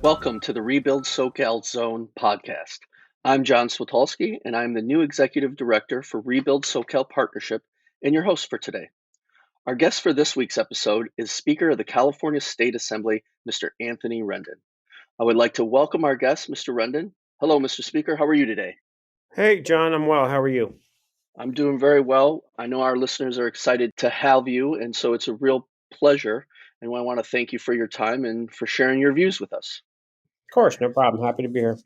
Welcome to the Rebuild SoCal Zone podcast. I'm John Swatolski, and I'm the new Executive Director for Rebuild SoCal Partnership and your host for today. Our guest for this week's episode is Speaker of the California State Assembly, Mr. Anthony Rendon. I would like to welcome our guest, Mr. Rendon. Hello, Mr. Speaker. How are you today? Hey, John, I'm well. How are you? I'm doing very well. I know our listeners are excited to have you, and so it's a real pleasure. And I want to thank you for your time and for sharing your views with us. Of course, no problem. Happy to be here.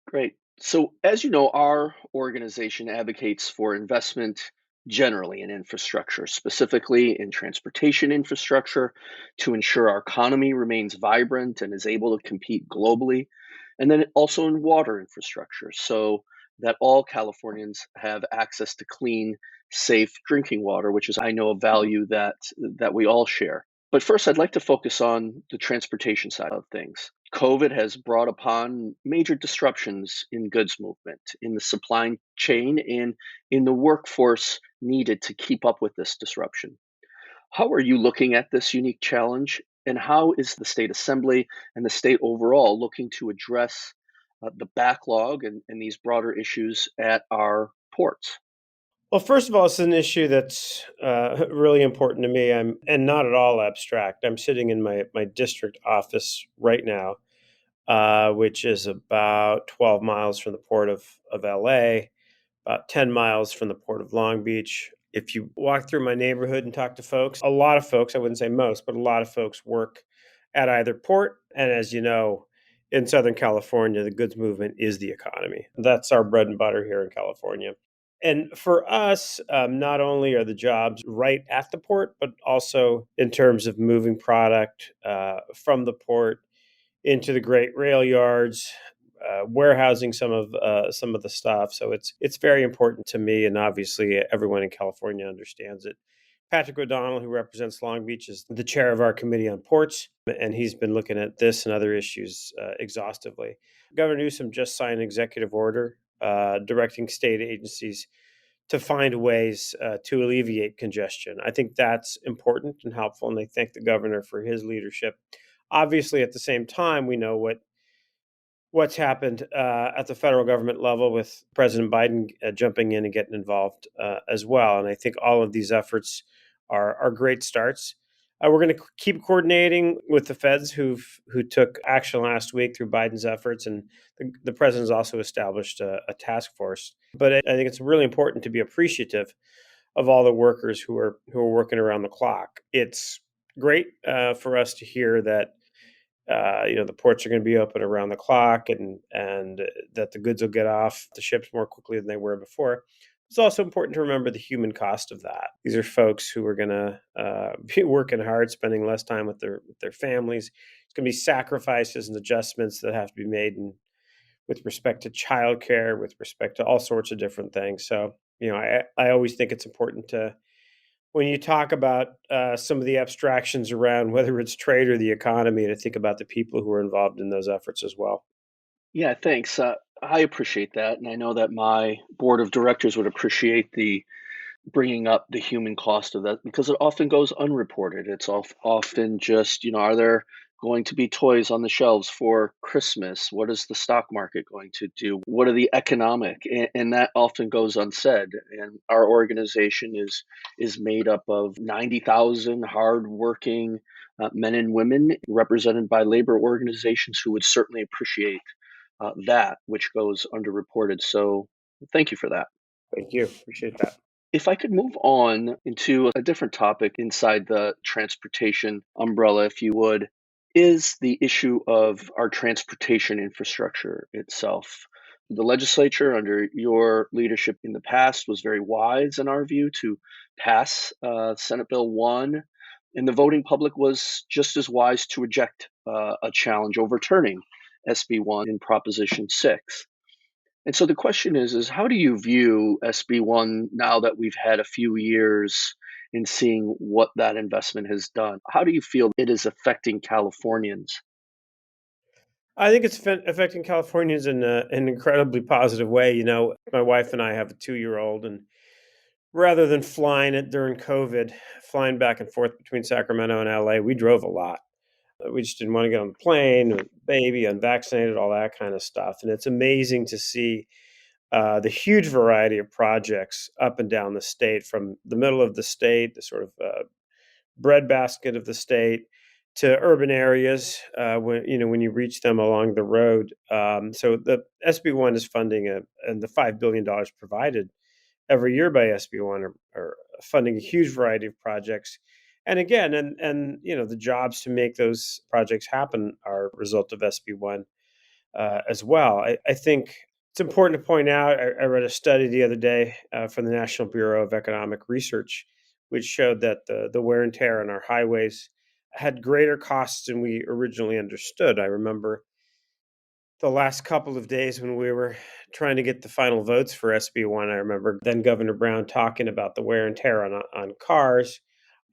Great. So, as you know, our organization advocates for investment generally in infrastructure, specifically in transportation infrastructure, to ensure our economy remains vibrant and is able to compete globally, and then also in water infrastructure, so that all Californians have access to clean, safe drinking water, which is, I know, a value that we all share. But first, I'd like to focus on the transportation side of things. COVID has brought upon major disruptions in goods movement, in the supply chain, and in the workforce needed to keep up with this disruption. How are you looking at this unique challenge, and how is the state assembly and the state overall looking to address the backlog and these broader issues at our ports? Well, first of all, it's an issue that's really important to me. And not at all abstract. I'm sitting in my district office right now, which is about 12 miles from the port of LA, about 10 miles from the port of Long Beach. If you walk through my neighborhood and talk to folks, a lot of folks, I wouldn't say most, but a lot of folks work at either port. And as you know, in Southern California, the goods movement is the economy. That's our bread and butter here in California. And for us, not only are the jobs right at the port, but also in terms of moving product from the port into the great rail yards, warehousing some of the stuff. So it's very important to me, and obviously everyone in California understands it. Patrick O'Donnell, who represents Long Beach, is the chair of our committee on ports, and he's been looking at this and other issues exhaustively. Governor Newsom just signed an executive order directing state agencies to find ways to alleviate congestion. I think that's important and helpful, and I thank the governor for his leadership. Obviously, at the same time, we know what's happened at the federal government level with President Biden jumping in and getting involved as well. And I think all of these efforts are great starts. We're going to keep coordinating with the feds who took action last week through Biden's efforts, and the president's also established a task force. But I think it's really important to be appreciative of all the workers who are working around the clock. It's great for us to hear that the ports are going to be open around the clock, and that the goods will get off the ships more quickly than they were before. It's also important to remember the human cost of that. These are folks who are going to be working hard, spending less time with their families. It's going to be sacrifices and adjustments that have to be made with respect to childcare, with respect to all sorts of different things. So, I always think it's important to, when you talk about some of the abstractions around whether it's trade or the economy, to think about the people who are involved in those efforts as well. Yeah, thanks. I appreciate that, and I know that my board of directors would appreciate the bringing up the human cost of that because it often goes unreported. It's often just, are there going to be toys on the shelves for Christmas? What is the stock market going to do? What are the economic? And that often goes unsaid. And our organization is made up of 90,000 hardworking men and women represented by labor organizations who would certainly appreciate that, which goes underreported. So thank you for that. Thank you. Appreciate that. If I could move on into a different topic inside the transportation umbrella, if you would, is the issue of our transportation infrastructure itself. The legislature, under your leadership in the past, was very wise, in our view, to pass Senate Bill 1, and the voting public was just as wise to reject a challenge overturning SB 1 in Proposition 6. And so the question is how do you view SB1 now that we've had a few years in seeing what that investment has done? How do you feel it is affecting Californians? I think it's affecting Californians in an incredibly positive way. My wife and I have a 2-year-old, and rather than flying it during COVID, flying back and forth between Sacramento and LA, we drove a lot. We just didn't want to get on the plane, baby, unvaccinated, all that kind of stuff. And it's amazing to see the huge variety of projects up and down the state, from the middle of the state, the sort of breadbasket of the state, to urban areas when you reach them along the road. So the SB1 is funding and the $5 billion provided every year by SB1 are funding a huge variety of projects. And again, and the jobs to make those projects happen are a result of SB1 as well. I think it's important to point out. I read a study the other day from the National Bureau of Economic Research, which showed that the wear and tear on our highways had greater costs than we originally understood. I remember the last couple of days when we were trying to get the final votes for SB1. I remember then Governor Brown talking about the wear and tear on cars.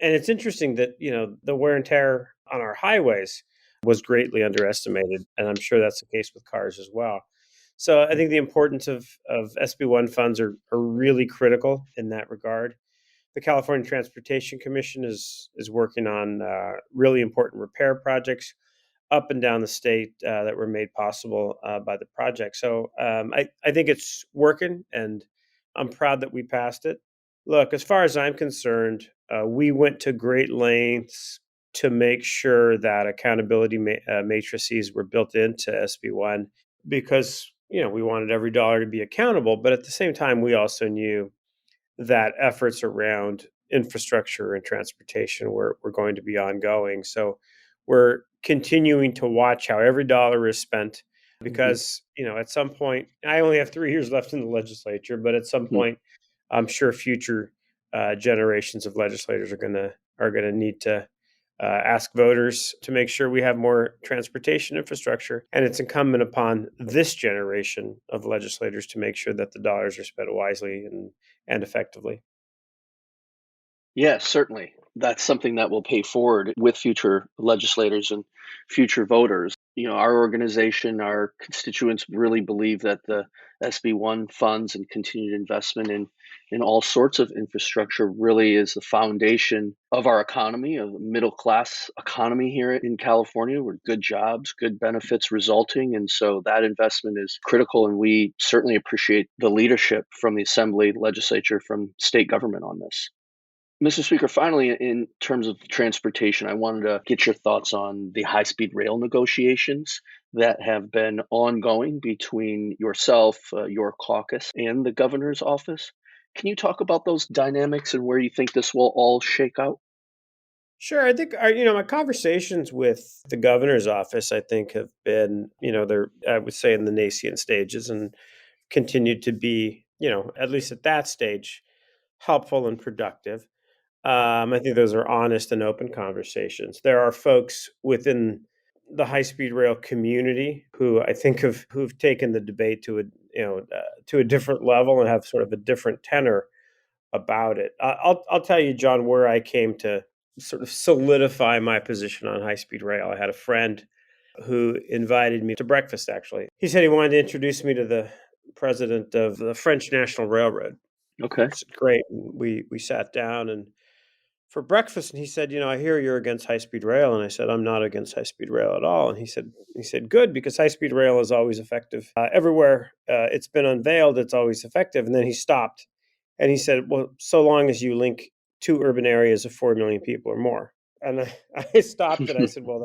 And it's interesting that, the wear and tear on our highways was greatly underestimated. And I'm sure that's the case with cars as well. So I think the importance of SB1 funds are really critical in that regard. The California Transportation Commission is working on really important repair projects up and down the state that were made possible by the project. So I think it's working, and I'm proud that we passed it. Look, as far as I'm concerned, we went to great lengths to make sure that accountability matrices were built into SB1 because we wanted every dollar to be accountable, but at the same time, we also knew that efforts around infrastructure and transportation were going to be ongoing. So we're continuing to watch how every dollar is spent Mhm. because, at some point, I only have 3 years left in the legislature, but at some Mhm. point, I'm sure future generations of legislators are gonna need to ask voters to make sure we have more transportation infrastructure. And it's incumbent upon this generation of legislators to make sure that the dollars are spent wisely and effectively. Yeah, certainly. That's something that will pay forward with future legislators and future voters. Our organization, our constituents really believe that the SB1 funds and continued investment in all sorts of infrastructure really is the foundation of our economy, of the middle class economy here in California, where good jobs, good benefits resulting. And so that investment is critical. And we certainly appreciate the leadership from the Assembly, legislature, from state government on this. Mr. Speaker, finally, in terms of transportation, I wanted to get your thoughts on the high speed rail negotiations that have been ongoing between yourself, your caucus, and the governor's office. Can you talk about those dynamics and where you think this will all shake out? Sure, I think my conversations with the governor's office, I think, have been, they're, I would say, in the nascent stages and continued to be, at least at that stage, helpful and productive. I think those are honest and open conversations. There are folks within the high speed rail community who I think who've taken the debate to a different level and have sort of a different tenor about it. I'll tell you, John, where I came to sort of solidify my position on high speed rail. I had a friend who invited me to breakfast. Actually, he said he wanted to introduce me to the president of the French National Railroad. Okay. I said, great. We sat down and for breakfast, and he said, I hear you're against high speed rail, and I said, I'm not against high speed rail at all. And he said, good, because high speed rail is always effective everywhere. It's been unveiled, it's always effective. And then he stopped, and he said, well, so long as you link two urban areas of 4 million people or more. And I stopped and I said, well,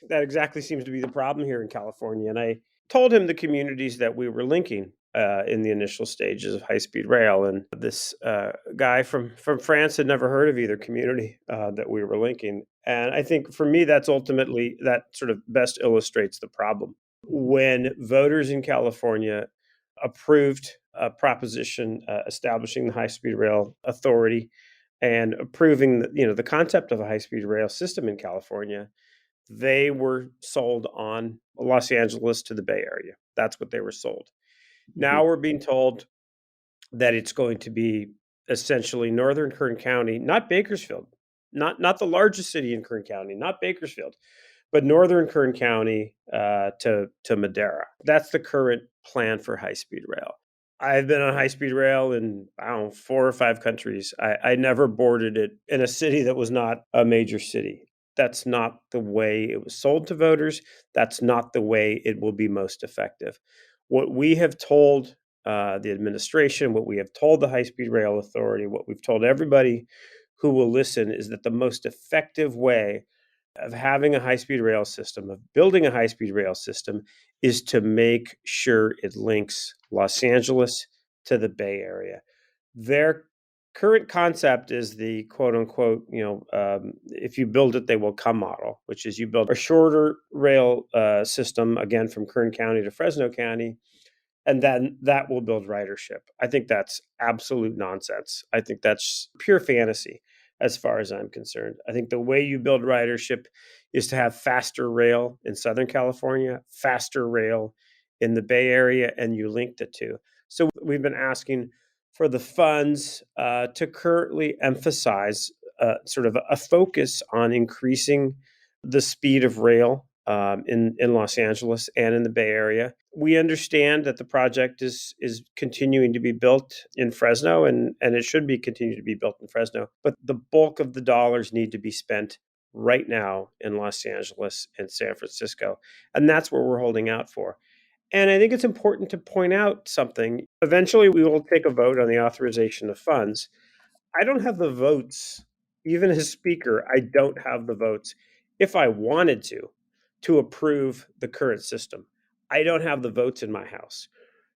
that exactly seems to be the problem here in California. And I told him the communities that we were linking in the initial stages of high speed rail. And this guy from France had never heard of either community that we were linking. And I think for me, that sort of best illustrates the problem. When voters in California approved a proposition establishing the high speed rail authority and approving the concept of a high speed rail system in California, they were sold on Los Angeles to the Bay Area. That's what they were sold. Mhm. Now we're being told that it's going to be essentially northern Kern County, not Bakersfield, not the largest city in Kern County, not Bakersfield, but northern Kern County to Madera. That's the current plan for high speed rail. I've been on high speed rail in, I don't know, 4 or 5 countries. I never boarded it in a city that was not a major city. That's not the way it was sold to voters. That's not the way it will be most effective. What we have told the administration, what we have told the High Speed Rail Authority, what we've told everybody who will listen is that the most effective way of having a high speed rail system, of building a high speed rail system, is to make sure it links Los Angeles to the Bay Area. Their current concept is the quote unquote, if you build it, they will come model, which is you build a shorter rail system, again, from Kern County to Fresno County, and then that will build ridership. I think that's absolute nonsense. I think that's pure fantasy as far as I'm concerned. I think the way you build ridership is to have faster rail in Southern California, faster rail in the Bay Area, and you link the two. So we've been asking for the funds to currently emphasize sort of a focus on increasing the speed of rail in Los Angeles and in the Bay Area. We understand that the project is continuing to be built in Fresno, and it should be continued to be built in Fresno. But the bulk of the dollars need to be spent right now in Los Angeles and San Francisco, and that's what we're holding out for. And I think it's important to point out something. Eventually, we will take a vote on the authorization of funds. I don't have the votes. Even as speaker, I don't have the votes. If I wanted to approve the current system, I don't have the votes in my house.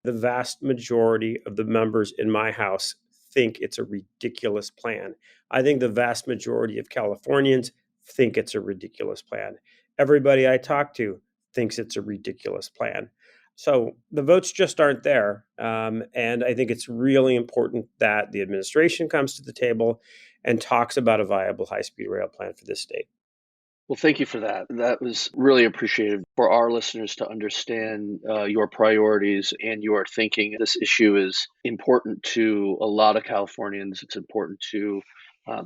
The vast majority of the members in my house think it's a ridiculous plan. I think the vast majority of Californians think it's a ridiculous plan. Everybody I talk to thinks it's a ridiculous plan. So the votes just aren't there. And I think it's really important that the administration comes to the table and talks about a viable high speed rail plan for this state. Well, thank you for that. That was really appreciated for our listeners to understand your priorities and your thinking. This issue is important to a lot of Californians. It's important to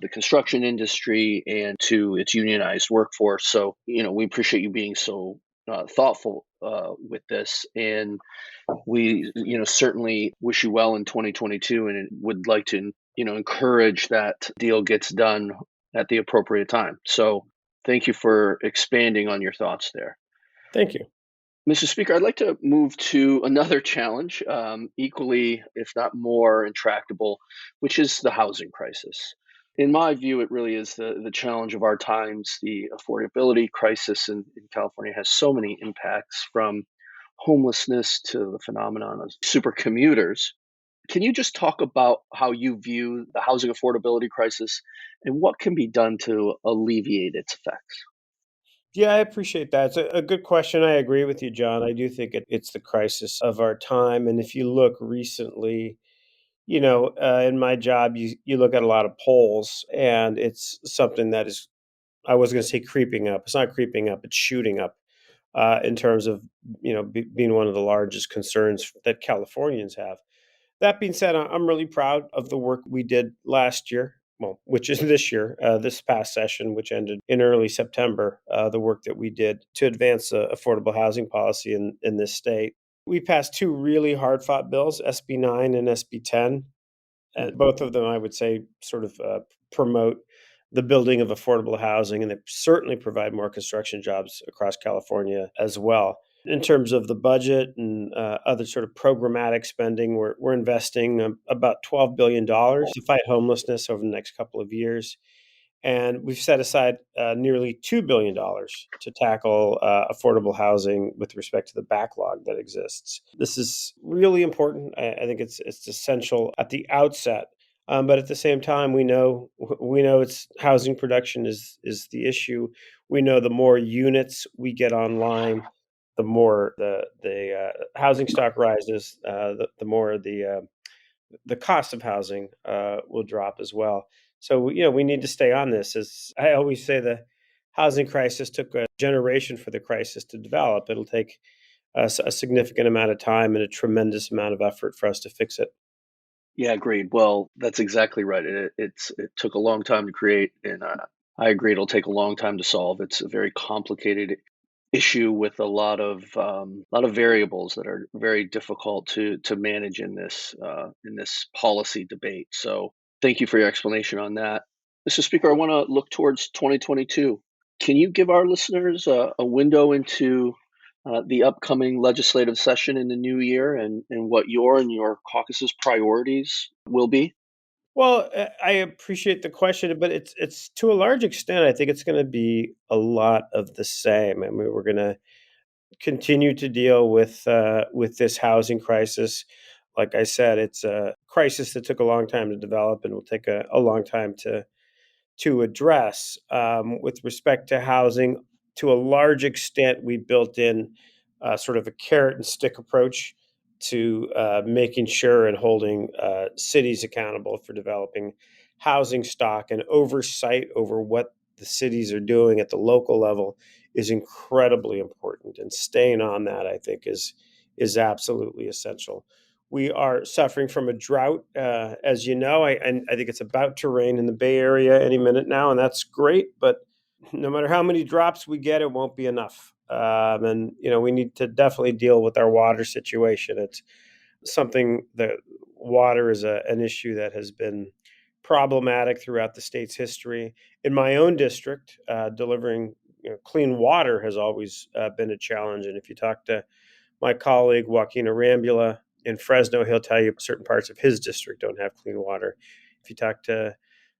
the construction industry and to its unionized workforce. So, we appreciate you being so thoughtful with this. And we, certainly wish you well in 2022 and would like to, encourage that deal gets done at the appropriate time. So thank you for expanding on your thoughts there. Thank you. Mr. Speaker, I'd like to move to another challenge, equally, if not more, intractable, which is the housing crisis. In my view, it really is the challenge of our times. The affordability crisis in California has so many impacts, from homelessness to the phenomenon of super commuters. Can you just talk about how you view the housing affordability crisis and what can be done to alleviate its effects? Yeah, I appreciate that. It's a good question. I agree with you, John. I do think it's the crisis of our time. And if you look recently, in my job, you look at a lot of polls, and it's something that is, I was going to say creeping up. It's not creeping up, it's shooting up in terms of, being one of the largest concerns that Californians have. That being said, I'm really proud of the work we did last year, well, which is this year, this past session, which ended in early September, the work that we did to advance affordable housing policy in this state. We passed two really hard fought bills, SB 9 and SB 10. And both of them, I would say, sort of promote the building of affordable housing, and they certainly provide more construction jobs across California as well. In terms of the budget and other sort of programmatic spending, we're investing about $12 billion to fight homelessness over the next couple of years. And we've set aside nearly $2 billion to tackle affordable housing with respect to the backlog that exists. This is really important. I think it's essential at the outset. But at the same time, we know it's housing production is the issue. We know the more units we get online, the more the housing stock rises, the more the cost of housing will drop as well. So we need to stay on this. As I always say, the housing crisis took a generation for the crisis to develop. It'll take a significant amount of time and a tremendous amount of effort for us to fix it. Yeah, agreed. Well, that's exactly right. It took a long time to create, and I agree it'll take a long time to solve. It's a very complicated issue with a lot of variables that are very difficult to manage in this policy debate. So, thank you for your explanation on that, Mr. Speaker. I want to look towards 2022. Can you give our listeners a window into the upcoming legislative session in the new year and what your and your caucus's priorities will be? Well, I appreciate the question, but it's to a large extent, I think it's going to be a lot of the same. I mean, we're going to continue to deal with this housing crisis. Like I said, it's a crisis that took a long time to develop and will take a long time to address. With respect to housing, to a large extent, we built in sort of a carrot and stick approach to making sure and holding cities accountable for developing housing stock, and oversight over what the cities are doing at the local level is incredibly important. And staying on that, I think, is absolutely essential. We are suffering from a drought, as you know. And I think it's about to rain in the Bay Area any minute now, and that's great. But no matter how many drops we get, it won't be enough. And we need to definitely deal with our water situation. It's something that water is an issue that has been problematic throughout the state's history. In my own district, delivering clean water has always been a challenge. And if you talk to my colleague Joaquin Arambula in Fresno, he'll tell you certain parts of his district don't have clean water. If you talk to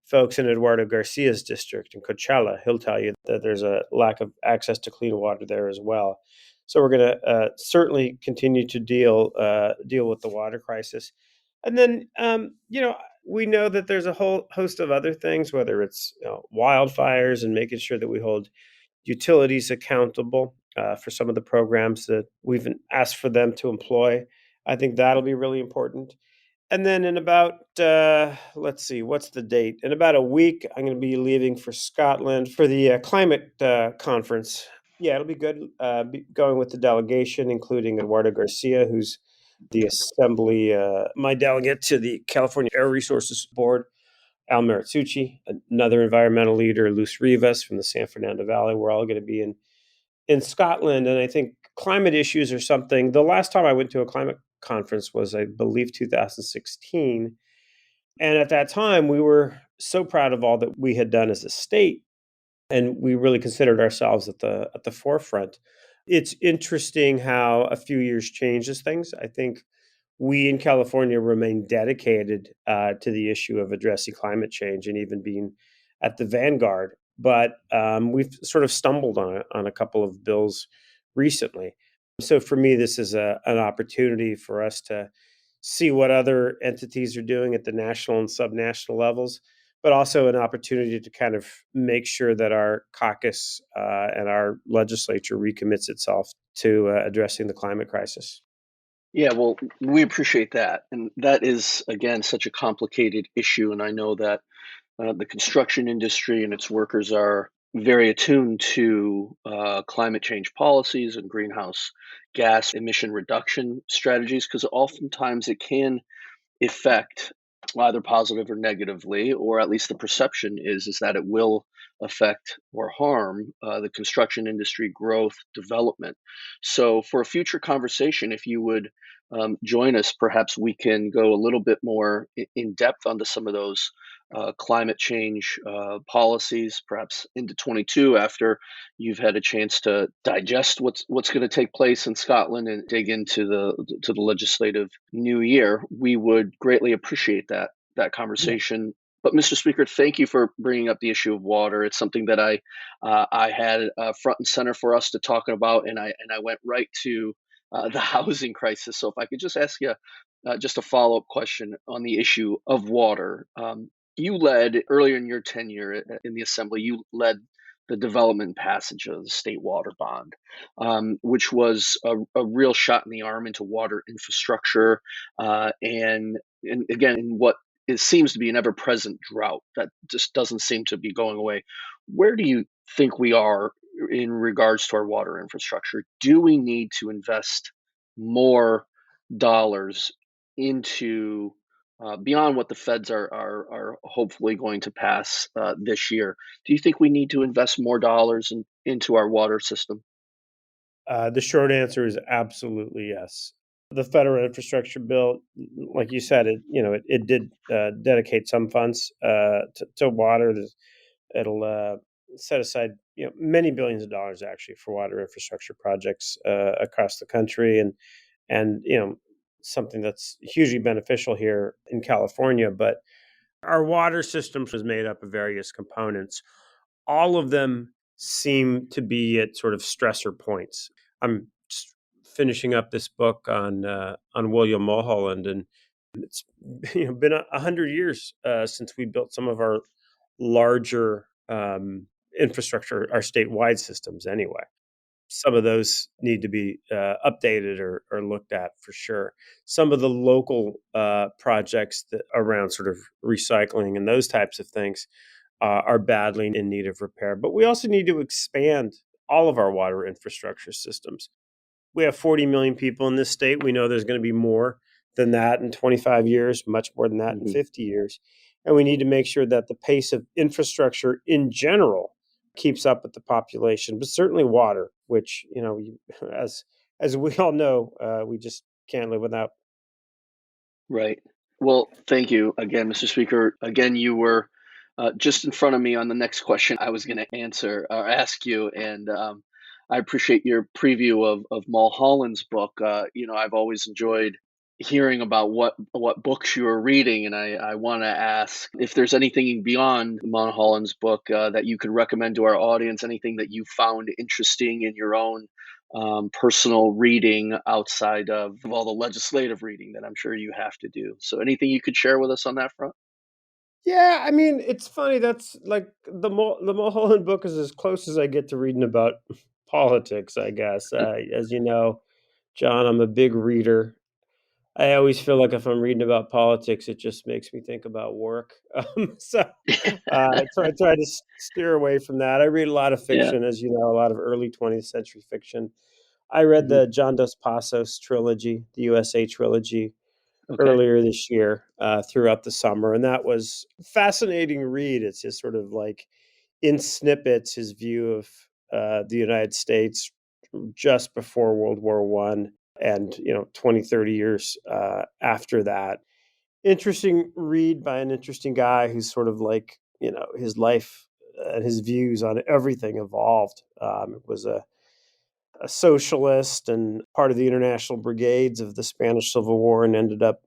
folks in Eduardo Garcia's district in Coachella, he'll tell you that there's a lack of access to clean water there as well. So we're going to certainly continue to deal with the water crisis, and then we know that there's a whole host of other things, whether it's wildfires and making sure that we hold utilities accountable for some of the programs that we've asked for them to employ. I think that'll be really important. And then in about, let's see, what's the date? In about a week, I'm going to be leaving for Scotland for the climate conference. Yeah, it'll be good going with the delegation, including Eduardo Garcia, who's the assembly, my delegate to the California Air Resources Board, Al Maritsucci, another environmental leader, Luz Rivas from the San Fernando Valley. We're all going to be in Scotland. And I think climate issues are something. The last time I went to a climate conference was, I believe, 2016. And at that time, we were so proud of all that we had done as a state, and we really considered ourselves at the forefront. It's interesting how a few years changes things. I think we in California remain dedicated to the issue of addressing climate change and even being at the vanguard. But we've sort of stumbled on a couple of bills recently. So for me, this is an opportunity for us to see what other entities are doing at the national and subnational levels, but also an opportunity to kind of make sure that our caucus and our legislature recommits itself to addressing the climate crisis. Yeah, well, we appreciate that. And that is, again, such a complicated issue. And I know that the construction industry and its workers are very attuned to climate change policies and greenhouse gas emission reduction strategies because oftentimes it can effect, either positive or negatively, or at least the perception is that it will affect or harm the construction industry growth development. So, for a future conversation, if you would join us, perhaps we can go a little bit more in depth onto some of those climate change policies, perhaps into 22 after you've had a chance to digest what's going to take place in Scotland and dig into the legislative new year. We would greatly appreciate that Yeah. conversation. But Mr. Speaker, thank you for bringing up the issue of water. It's something that I had front and center for us to talk about, and I went right to the housing crisis. So if I could just ask you just a follow up question on the issue of water. You led earlier in your tenure in the assembly. You led the development passage of the state water bond, which was a real shot in the arm into water infrastructure, and again, in what it seems to be an ever-present drought that just doesn't seem to be going away. Where do you think we are in regards to our water infrastructure? Do we need to invest more dollars into beyond what the feds are hopefully going to pass this year? Do you think we need to invest more dollars into our water system? The short answer is absolutely yes. The federal infrastructure bill, like you said, it did dedicate some funds to water. It'll set aside many billions of dollars actually for water infrastructure projects across the country, and something that's hugely beneficial here in California. But our water systems was made up of various components. All of them seem to be at sort of stressor points. I'm just finishing up this book on William Mulholland, and it's been 100 years since we built some of our larger infrastructure, our statewide systems. Anyway, some of those need to be updated or looked at for sure. Some of the local projects that around sort of recycling and those types of things are badly in need of repair. But we also need to expand all of our water infrastructure systems. We have 40 million people in this state. We know there's going to be more than that in 25 years, much more than that in Hmm. 50 years. And we need to make sure that the pace of infrastructure in general keeps up with the population, but certainly water, which, as we all know, we just can't live without. Right. Well, thank you again, Mr. Speaker. Again, you were just in front of me on the next question I was going to answer or ask you, and I appreciate your preview of Mulholland's book. I've always enjoyed hearing about what books you are reading, and I want to ask if there's anything beyond Mulholland's book that you could recommend to our audience. Anything that you found interesting in your own personal reading outside of all the legislative reading that I'm sure you have to do. So, anything you could share with us on that front? Yeah, I mean, it's funny. That's like the Mulholland book is as close as I get to reading about politics, I guess. As you know, John, I'm a big reader. I always feel like if I'm reading about politics, it just makes me think about work. I try to steer away from that. I read a lot of Yeah. fiction, as you know, a lot of early 20th century fiction. I read Mhm. the John Dos Passos trilogy, the USA trilogy, Okay. earlier this year throughout the summer, and that was a fascinating read. It's just sort of like in snippets his view of the United States just before World War One and 20, 30 years after that. Interesting read by an interesting guy who's sort of like his life and his views on everything evolved. It was a socialist and part of the international brigades of the Spanish Civil War, and ended up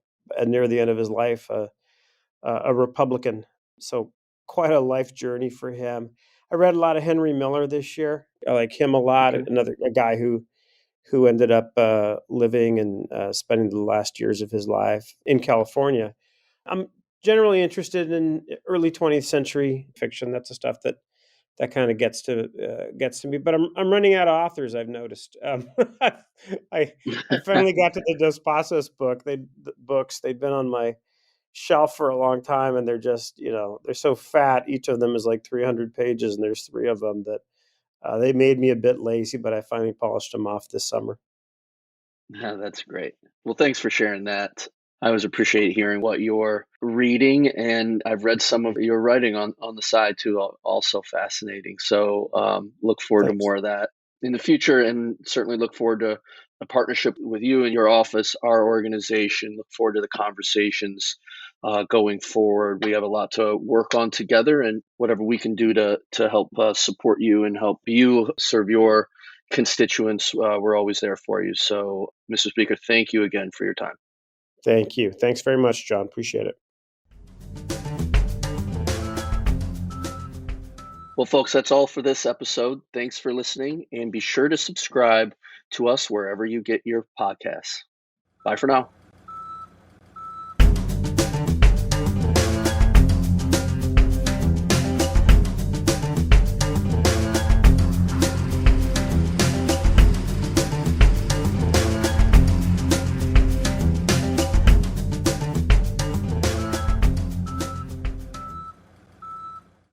near the end of his life a Republican. So quite a life journey for him. I read a lot of Henry Miller this year. I like him a lot. Okay. Another a guy who ended up living and spending the last years of his life in California. I'm generally interested in early 20th century fiction. That's the stuff that kind of gets to me. But I'm running out of authors. I've noticed. I I finally got to the Dos Passos books. They've been on my shelf for a long time, and they're just they're so fat. Each of them is like 300 pages, and there's three of them that they made me a bit lazy. But I finally polished them off this summer. Yeah, that's great. Well, thanks for sharing that. I always appreciate hearing what you're reading, and I've read some of your writing on the side too. Also fascinating. So, look forward to Thanks. more of that in the future, and certainly look forward to a partnership with you and your office, our organization. Look forward to the conversations going forward. We have a lot to work on together, and whatever we can do to help support you and help you serve your constituents, we're always there for you. So, Mr. Speaker, thank you again for your time. Thank you. Thanks very much, John. Appreciate it. Well, folks, that's all for this episode. Thanks for listening, and be sure to subscribe to us wherever you get your podcasts. Bye for now.